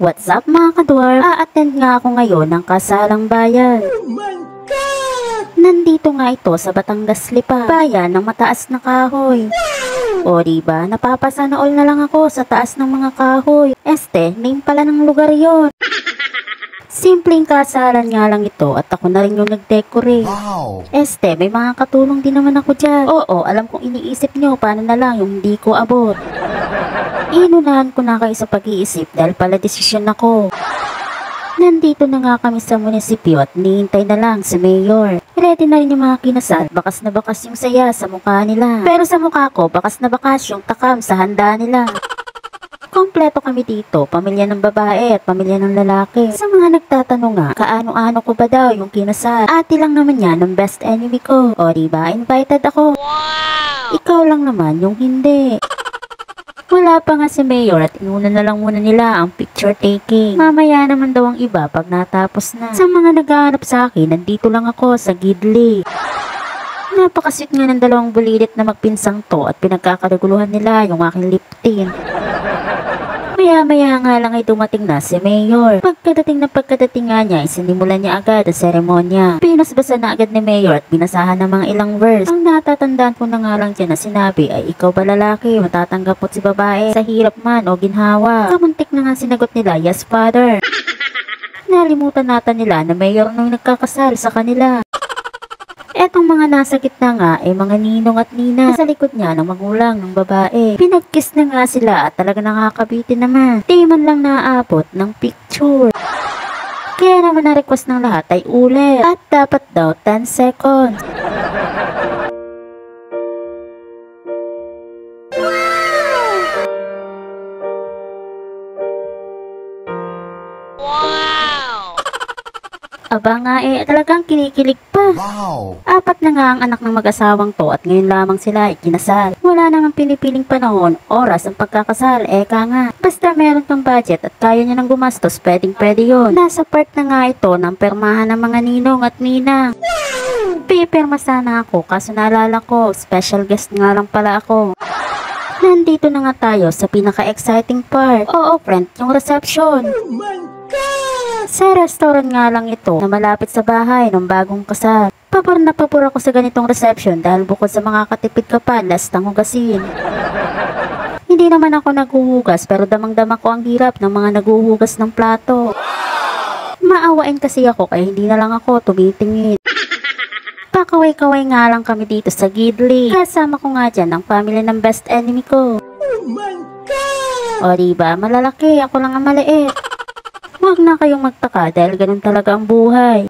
What's up mga kadwarf? A-attend nga ako ngayon ng kasalang bayan. Oh my God! Nandito nga ito sa Batangas Lipa, bayan ng mataas na kahoy. O diba, napapasana all na lang ako sa taas ng mga kahoy. Name pala ng lugar yon. Simpleng kasalan nga lang ito at ako na rin yung nag-decorate. Wow! May mga katulong din naman ako dyan. Oo, alam kong iniisip nyo paano na lang yung hindi ko abot. Inunahan ko na kayo sa pag-iisip dahil pala desisyon ako. Nandito na nga kami sa munisipyo at nihintay na lang si Mayor. Ready na rin yung mga kinasal, bakas na bakas yung saya sa mukha nila. Pero sa mukha ko, bakas na bakas yung takam sa handa nila. Kompleto kami dito, pamilya ng babae at pamilya ng lalaki. Sa mga nagtatanong nga, kaano-ano ko ba daw yung kinasal? Ate lang naman yan ng best enemy ko. O diba, invited ako. Wow! Ikaw lang naman yung hindi. Wala pa nga si Mayor at inuna na lang muna nila ang picture taking. Mamaya naman daw ang iba pag natapos na. Sa mga naghahanap sa akin, nandito lang ako sa Gidli. Napakasweet nga ng dalawang bulilit na magpinsang to at pinagkakaguluhan nila yung aking lip tint. Maya-maya nga lang ay dumating na si Mayor. Pagkadating nga niya, isinimulan niya agad ang seremonya. Pinasbasa na agad ni Mayor at binasahan ng mga ilang verse. Ang natatandaan ko na nga lang dyan na sinabi ay ikaw ba lalaki, matatanggap mo si babae sa hirap man o ginhawa. Kamuntik na nga sinagot nila, yes father. Nalimutan nata nila na Mayor nung nagkakasal sa kanila. Etong mga nasa gitna nga ay mga ninong at nina sa likod niya ng magulang ng babae. Pinag-kiss na nga sila at talaga nakakabitin naman. Di man lang naaabot ng picture. Kaya naman na request ng lahat ay ulit at dapat daw 10 seconds. Aba nga talagang kinikilig pa. Wow! 4 na nga ang anak ng mag-asawang to at ngayon lamang sila ikinasal. Wala namang pinipiling panahon, oras ang pagkakasal, eka nga. Basta meron kang budget at kaya niya nang gumastos, pwede yun. Nasa part na nga ito ng permahan ng mga ninong at nina. Pipirma sana ako kaso naalala ko, special guest nga lang pala ako. Nandito na nga tayo sa pinaka-exciting part. Oo friend, yung reception. Oh my God! Sa restaurant nga lang ito na malapit sa bahay ng bagong kasal. Pabor na pabor ako sa ganitong reception dahil bukod sa mga katipid ka pa, last ang hugasin. Hindi naman ako naghuhugas pero damang-dama ko ang hirap ng mga naghuhugas ng plato. Maawain kasi ako kaya hindi na lang ako tumitingin. Pakaway-kaway nga lang kami dito sa Gidli. Kasama ko nga dyan ang family ng best enemy ko. Oh my God! O diba, malalaki, ako lang ang maliit. Huwag na kayong magtaka dahil ganun talaga ang buhay.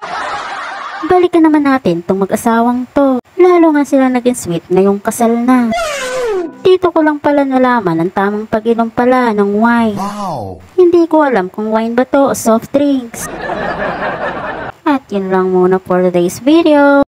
Balikan naman natin tong mag-asawang to. Lalo nga sila naging sweet ngayong kasal na. Dito ko lang pala nalaman ang tamang pag-inom pala ng wine. Wow! Hindi ko alam kung wine ba to o soft drinks. At yun lang muna for today's video.